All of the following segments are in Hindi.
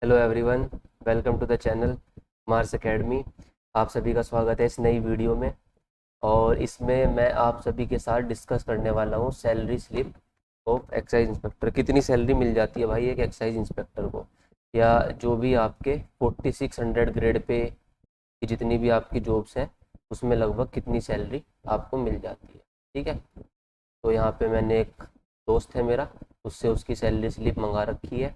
Hello everyone, welcome to the channel Mars Academy. आप सभी का स्वागत है इस नई वीडियो में। और इसमें मैं आप सभी के साथ डिस्कस करने वाला हूँ salary slip of excise inspector. कितनी सैलरी मिल जाती है भाई एक एक्साइज इंस्पेक्टर को, या जो भी आपके 4600 ग्रेड पे की जितनी भी आपकी जॉब्स हैं उसमें लगभग कितनी सैलरी आपको मिल जाती है। ठीक है, तो यहाँ पे मैंने एक दोस्त है मेरा, उससे उसकी सैलरी स्लिप मंगा रखी है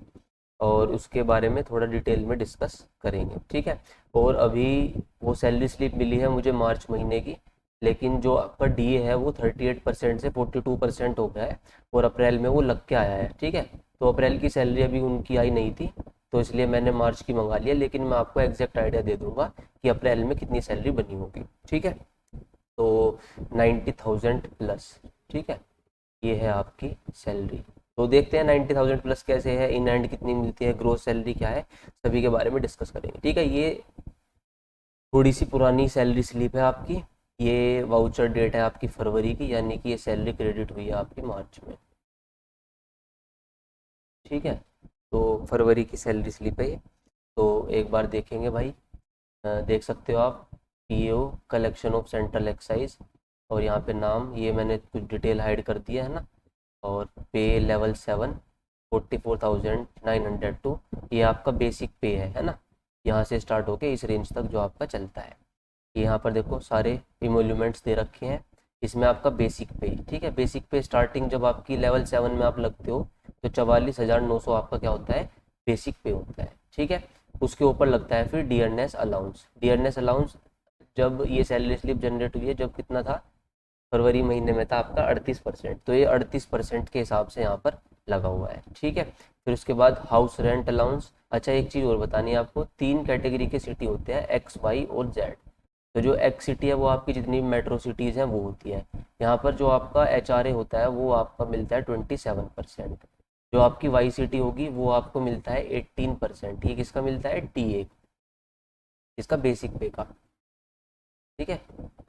और उसके बारे में थोड़ा डिटेल में डिस्कस करेंगे। ठीक है, और अभी वो सैलरी स्लिप मिली है मुझे मार्च महीने की, लेकिन जो आपका डीए है वो 38% से 42% हो गया है और अप्रैल में वो लग के आया है। ठीक है, तो अप्रैल की सैलरी अभी उनकी आई नहीं थी, तो इसलिए मैंने मार्च की मंगा लिया, लेकिन मैं आपको एग्जैक्ट आइडिया दे दूंगा कि अप्रैल में कितनी सैलरी बनी होगी। ठीक है, तो 90,000 प्लस। ठीक है, ये है आपकी सैलरी। तो देखते हैं 90,000 प्लस कैसे है, इन हैंड कितनी मिलती है, ग्रोथ सैलरी क्या है, सभी के बारे में डिस्कस करेंगे। ठीक है, ये थोड़ी सी पुरानी सैलरी स्लिप है आपकी। ये वाउचर डेट है आपकी फरवरी की, यानी कि ये सैलरी क्रेडिट हुई है आपकी मार्च में। ठीक है, तो फरवरी की सैलरी स्लिप है ये। तो एक बार देखेंगे भाई। देख सकते हो आप, PO collection of central excise, और यहाँ पे नाम ये मैंने कुछ डिटेल हाइड कर दिया है ना। और पे लेवल 7 44,902, ये आपका बेसिक पे है ना। यहाँ से स्टार्ट होके इस रेंज तक जो आपका चलता है। यहाँ पर देखो सारे इमोल्यूमेंट्स दे रखे हैं, इसमें आपका बेसिक पे। ठीक है, बेसिक पे स्टार्टिंग जब आपकी लेवल 7 में आप लगते हो तो 44,900 आपका क्या होता है, बेसिक पे होता है। ठीक है, उसके ऊपर लगता है फिर डियरनेस अलाउंस। डियरनेस अलाउंस जब ये सैलरी स्लिप जनरेट हुई है, जब कितना था, फरवरी महीने में था आपका 38%, तो ये 38% के हिसाब से यहाँ पर लगा हुआ है। ठीक है, फिर उसके बाद हाउस रेंट अलाउंस। अच्छा, एक चीज़ और बतानी है आपको, 3 कैटेगरी के सिटी होते हैं, एक्स वाई और जेड। तो जो एक्स सिटी है वो आपकी जितनी भी मेट्रो सिटीज़ हैं वो होती है। यहाँ पर जो आपका एच आर ए होता है वो आपका मिलता है 27%। जो आपकी वाई सिटी होगी वो आपको मिलता है 18%। ये किसका मिलता है, टी ए, इसका बेसिक पे का। ठीक है,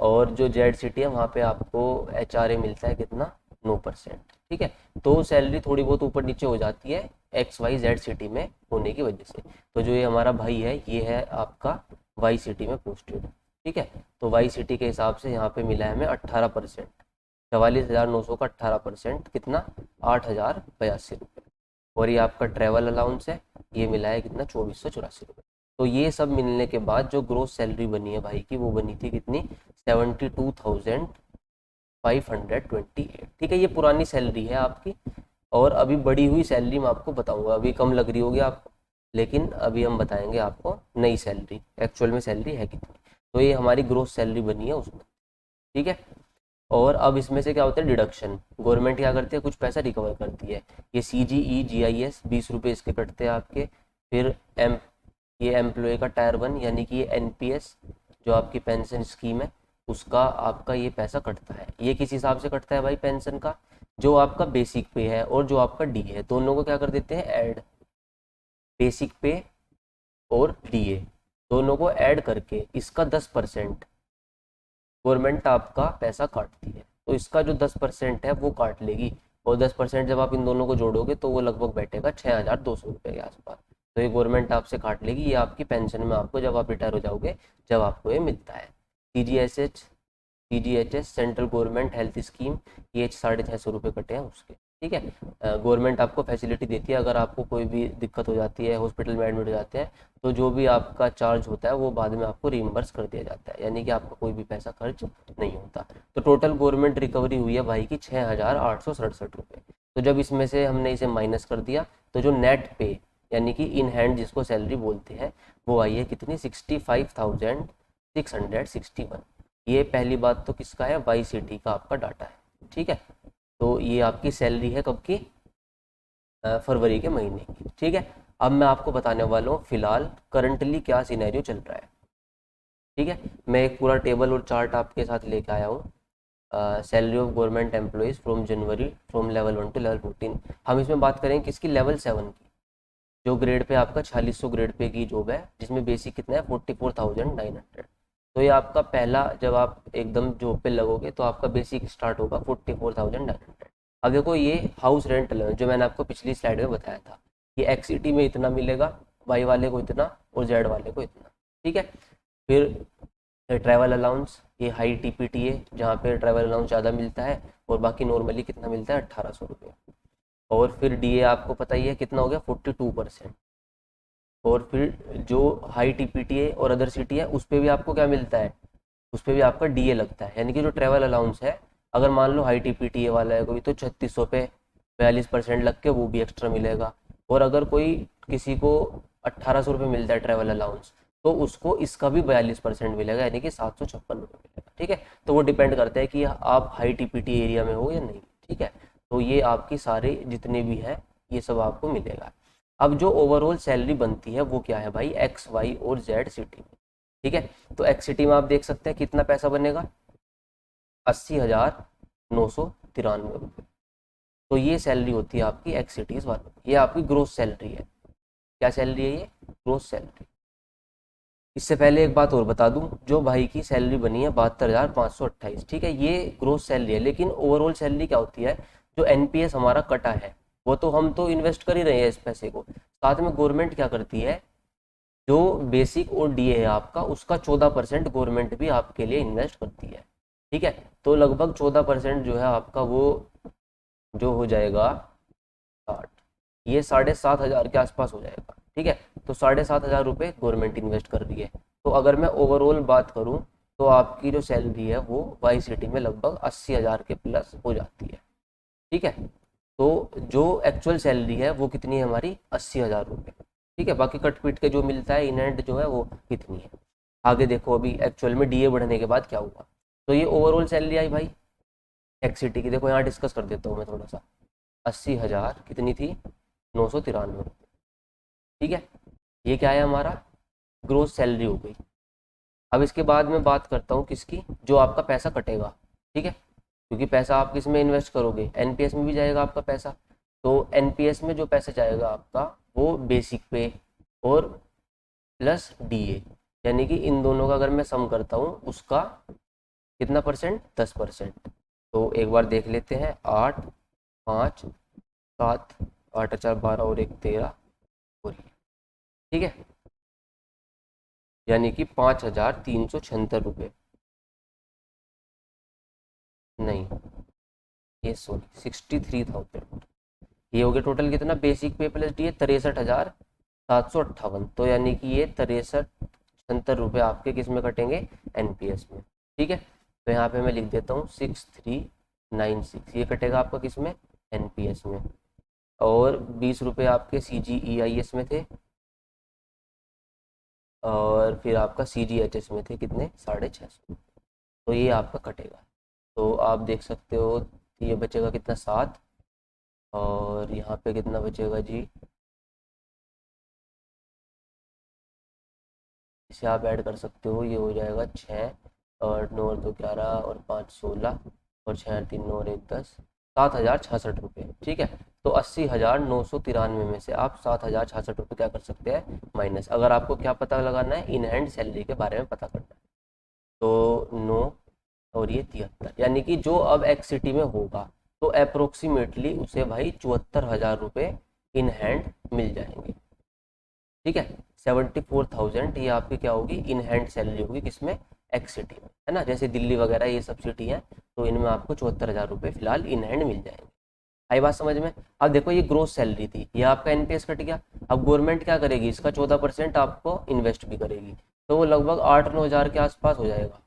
और जो जेड सिटी है वहाँ पे आपको एच आर ए मिलता है कितना, 9%। ठीक है, तो सैलरी थोड़ी बहुत ऊपर नीचे हो जाती है एक्स वाई जेड सिटी में होने की वजह से। तो जो ये हमारा भाई है ये है आपका वाई सिटी में पोस्टेड। ठीक है, तो वाई सिटी के हिसाब से यहाँ पे मिला है हमें 18%। 44,900 का 18% कितना, 8,082 रुपये। और ये आपका ट्रैवल अलाउंस है, ये मिला है कितना, 2,484 रुपये। तो ये सब मिलने के बाद जो ग्रोस सैलरी बनी है भाई की, वो बनी थी कितनी, 72,528। ठीक है, ये पुरानी सैलरी है आपकी। और अभी बढ़ी हुई सैलरी मैं आपको बताऊंगा, अभी कम लग रही होगी आपको, लेकिन अभी हम बताएंगे आपको नई सैलरी एक्चुअल में सैलरी है कितनी। तो ये हमारी ग्रोस सैलरी बनी है उसमें। ठीक है, और अब इसमें से क्या होता है, डिडक्शन। गवर्नमेंट क्या करती है, कुछ पैसा रिकवर करती है। ये सी जी ई जी आई एस 20 रुपये इसके कटते हैं आपके। फिर एम ये एम्प्लॉय का टायर 1 यानी कि ये एन पी एस जो आपकी पेंशन स्कीम है, उसका आपका ये पैसा कटता है। ये किस हिसाब से कटता है भाई पेंशन का, जो आपका बेसिक पे है और जो आपका डी है, दोनों को क्या कर देते हैं, ऐड। बेसिक पे और डी ए दोनों को ऐड करके इसका 10% गवर्नमेंट आपका पैसा काटती है। तो इसका जो 10% है वो काट लेगी, और 10% जब आप इन दोनों को जोड़ोगे तो वो लगभग बैठेगा 6,200 रुपये के आसपास। तो ये गवर्नमेंट आपसे काट लेगी, ये आपकी पेंशन में आपको जब आप रिटायर हो जाओगे, जब आपको ये मिलता है। C G H S central government health scheme, ये 650 रुपये कटे हैं उसके। ठीक है, गवर्नमेंट आपको फैसिलिटी देती है, अगर आपको कोई भी दिक्कत हो जाती है, हॉस्पिटल में एडमिट हो जाते हैं, तो जो भी आपका चार्ज होता है वो बाद में आपको रिइम्बर्स कर दिया जाता है, यानी कि आपका कोई भी पैसा खर्च नहीं होता। तो टोटल गवर्नमेंट रिकवरी हुई है भाई की 6,867 रुपये। तो जब इसमें से हमने इसे माइनस कर दिया, तो जो नेट पे यानी कि इन हैंड जिसको सैलरी बोलते हैं, वो आई है कितनी, 65,661। ये पहली बात तो किसका है, वाई सिटी का आपका डाटा है। ठीक है, तो ये आपकी सैलरी है कब की, फरवरी के महीने की। ठीक है, अब मैं आपको बताने वाला हूँ फिलहाल करंटली क्या सिनेरियो चल रहा है। ठीक है, मैं एक पूरा टेबल और चार्ट आपके साथ लेके आया हूँ, salary of government employees from January, from level 1 to level 14। हम इसमें बात करेंगे किसकी, लेवल 7 की, जो ग्रेड पे आपका 4600 ग्रेड पे की जॉब है, जिसमें बेसिक कितना है, 44,900। तो ये आपका पहला, जब आप एकदम जॉब पे लगोगे तो आपका बेसिक स्टार्ट होगा 44,900। अब देखो ये हाउस रेंट जो मैंने आपको पिछली स्लाइड में बताया था, ये एक्स सिटी में इतना मिलेगा, वाई वाले को इतना और जेड वाले को इतना, ठीक है। फिर ट्रैवल अलाउंस, ये हाई टीपीटी है जहाँ पे ट्रैवल अलाउंस ज़्यादा मिलता है, और बाकी नॉर्मली कितना मिलता है 1800 रुपये। और फिर डीए आपको पता ही है कितना हो गया 42%। और फिर जो हाई टीपीटी है और अदर सिटी है उस पर भी आपको क्या मिलता है, उस पर भी आपका डीए लगता है। यानी कि जो ट्रैवल अलाउंस है, अगर मान लो हाई टीपीटी वाला है कोई तो 3600 पे 42% लग के वो भी एक्स्ट्रा मिलेगा। और अगर कोई किसी को 1800 रुपये मिलता है ट्रैवल अलाउंस, तो उसको इसका भी 42% मिलेगा, यानी कि 756 रुपये मिलेगा, ठीक है। तो वो डिपेंड करता है कि आप हाई टीपीटी एरिया में हो या नहीं, ठीक है। तो ये आपकी सारे जितने भी हैं ये सब आपको मिलेगा। अब जो ओवरऑल सैलरी बनती है वो क्या है भाई, एक्स वाई और जेड सिटी में, ठीक है। तो एक्स सिटी में आप देख सकते हैं कितना पैसा बनेगा, 80,993 रुपये। तो ये सैलरी होती है आपकी एक्स सिटीज़ वालों की, ये आपकी ग्रोस सैलरी है। क्या सैलरी है ये, ग्रोस सैलरी। इससे पहले एक बात और बता दूं, जो भाई की सैलरी बनी है 72,528, ठीक है, ये ग्रोस सैलरी है। लेकिन ओवरऑल सैलरी क्या होती है, जो एनपीएस हमारा कटा है वो तो हम तो इन्वेस्ट कर ही रहे हैं इस पैसे को, साथ में गवर्नमेंट क्या करती है, जो बेसिक और डीए है आपका उसका 14% गवर्नमेंट भी आपके लिए इन्वेस्ट करती है, ठीक है। तो लगभग 14% जो है आपका वो जो हो जाएगा 60, ये 7,500 के आसपास हो जाएगा, ठीक है। तो 7,500 रुपये गवर्नमेंट इन्वेस्ट कर रही है। तो अगर मैं ओवरऑल बात करूं तो आपकी जो सैलरी है वो वाई सिटी में लगभग 80,000 के प्लस हो जाती है, ठीक है। तो जो एक्चुअल सैलरी है वो कितनी है हमारी, 80,000 रुपये, ठीक है। बाकी कट पीट के जो मिलता है इन एंड जो है वो कितनी है। आगे देखो अभी एक्चुअल में डीए बढ़ने के बाद क्या हुआ। तो ये ओवरऑल सैलरी आई भाई एक्स सिटी की, देखो यहाँ डिस्कस कर देता हूँ मैं थोड़ा सा। 80,000 कितनी थी, 993 रुपये, ठीक है। ये क्या है हमारा, ग्रोस सैलरी हो गई। अब इसके बाद मैं बात करता हूँ किसकी, जो आपका पैसा कटेगा, ठीक है। क्योंकि पैसा आप किस में इन्वेस्ट करोगे, एनपीएस में भी जाएगा आपका पैसा। तो एनपीएस में जो पैसा जाएगा आपका वो बेसिक पे और प्लस डीए, यानी कि इन दोनों का अगर मैं सम करता हूँ उसका कितना परसेंट, 10%। तो एक बार देख लेते हैं, 8, 5, 7, 8, 4, 12 और 1, 13 और ये, ठीक है। यानी कि 5,376 रुपये, नहीं ये सॉरी 63,000, ये हो गया टोटल कितना, बेसिक पे प्लस डी 63,758। तो यानी कि ये 63,76 रुपये आपके किस में कटेंगे, एनपीएस में, ठीक है। तो यहाँ पे मैं लिख देता हूँ 6396, ये कटेगा आपका किस में, एनपीएस में। और 20 रुपये आपके सीजीईआईएस में थे, और फिर आपका सीजीएचएस में थे कितने, 650। तो ये आपका कटेगा। तो आप देख सकते हो ये बचेगा कितना, 7, और यहाँ पे कितना बचेगा जी, इसे आप ऐड कर सकते हो, ये हो जाएगा 6 और 9 और 2 11 और 5 16 और 6 और 3 9 और 1 10, 7,066 रुपये, ठीक है। तो 80,993 में से आप 7,066 रुपये क्या कर सकते हैं, माइनस। अगर आपको क्या पता लगाना है, इन हैंड सैलरी के बारे में पता करना है, तो 9 और ये 73, यानी कि जो अब एक्स सिटी में होगा तो अप्रोक्सीमेटली उसे भाई 74,000 रुपये इन हैंड मिल जाएंगे, ठीक है। 74,000 ये आपकी क्या होगी, इन हैंड सैलरी होगी किसमें, एक्स सिटी में, है ना। जैसे दिल्ली वगैरह ये सब सिटी है तो इनमें आपको 74,000 रुपये फिलहाल इन हैंड मिल जाएंगे। आई बात समझ में। अब देखो ये ग्रोस सैलरी थी, ये आपका एनपीएस कट गया। अब गवर्नमेंट क्या करेगी, इसका 14% आपको इन्वेस्ट भी करेगी, तो वो लगभग 8-9 हज़ार के आसपास हो जाएगा।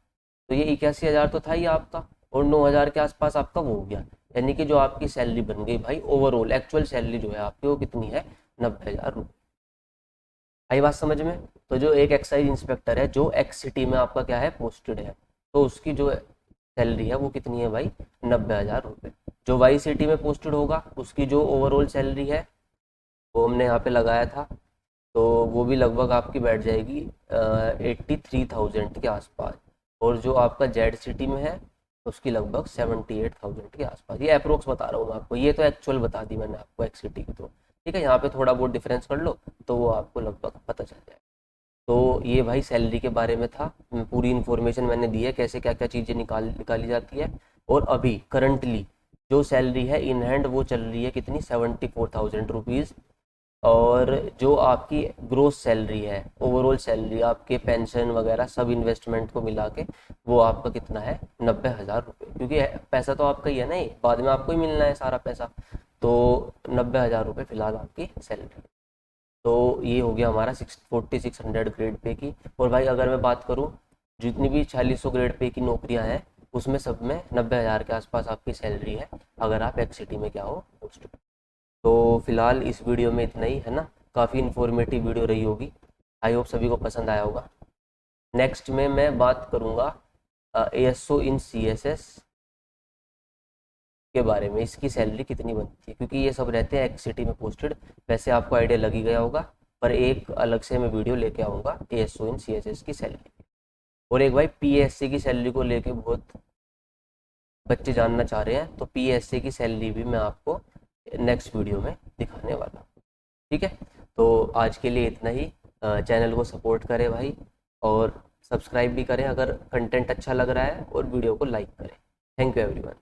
तो ये 81,000 तो था ही आपका, और 9,000 के आसपास आपका वो हो गया। यानी कि जो आपकी सैलरी बन गई भाई, ओवरऑल एक्चुअल सैलरी जो है आपकी वो कितनी है, 90,000 रुपये। आई बात समझ में। तो जो एक एक्साइज इंस्पेक्टर है जो एक्स सिटी में आपका क्या है, पोस्टेड है, तो उसकी जो सैलरी है वो कितनी है भाई, 90,000 रुपये। जो वाई सिटी में पोस्टेड होगा उसकी जो ओवरऑल सैलरी है वो हमने यहाँ पे लगाया था, तो वो भी लगभग आपकी बैठ जाएगी 83,000 के आसपास। और जो आपका जेड सिटी में है उसकी लगभग 78,000 के आसपास। ये अप्रोक्स बता रहा हूँ मैं आपको, ये तो एक्चुअल बता दी मैंने आपको एक्स सिटी की। तो ठीक है, यहाँ पे थोड़ा बहुत डिफरेंस कर लो तो वो आपको लगभग पता चल जाए। तो ये भाई सैलरी के बारे में था, पूरी इन्फॉर्मेशन मैंने दी है कैसे क्या क्या चीज़ें निकाली जाती है। और अभी करंटली जो सैलरी है इन हैंड वो चल रही है कितनी, 74,000 रुपीज़ और जो आपकी ग्रोस सैलरी है, ओवरऑल सैलरी, आपके पेंशन वगैरह सब इन्वेस्टमेंट को मिला के वो आपका कितना है, 90,000 रुपये। क्योंकि पैसा तो आपका ही है ना, ये बाद में आपको ही मिलना है सारा पैसा। तो 90,000 रुपये फिलहाल आपकी सैलरी। तो ये हो गया हमारा 600 ग्रेड पे की। और भाई अगर मैं बात करूँ, जितनी भी 4600 ग्रेड पे की नौकरियां हैं उसमें सब में 90,000 के आसपास आपकी सैलरी है, अगर आप एक्सिटी में क्या हो, पोस्ट। तो फिलहाल इस वीडियो में इतना ही है ना, काफ़ी इन्फॉर्मेटिव वीडियो रही होगी। आई होप सभी को पसंद आया होगा। नेक्स्ट में मैं बात करूँगा ASO इन CSS के बारे में, इसकी सैलरी कितनी बनती है, क्योंकि ये सब रहते हैं एक्सिटी में पोस्टेड। वैसे आपको आइडिया लग ही गया होगा, पर एक अलग से मैं वीडियो लेके आऊँगा ASO इन CSS की सैलरी। और एक भाई PSC की सैलरी को लेके बहुत बच्चे जानना चाह रहे हैं, तो PSC की सैलरी भी मैं आपको नेक्स्ट वीडियो में दिखाने वाला हूँ। ठीक है, तो आज के लिए इतना ही। चैनल को सपोर्ट करें भाई, और सब्सक्राइब भी करें अगर कंटेंट अच्छा लग रहा है, और वीडियो को लाइक करें। Thank you everyone.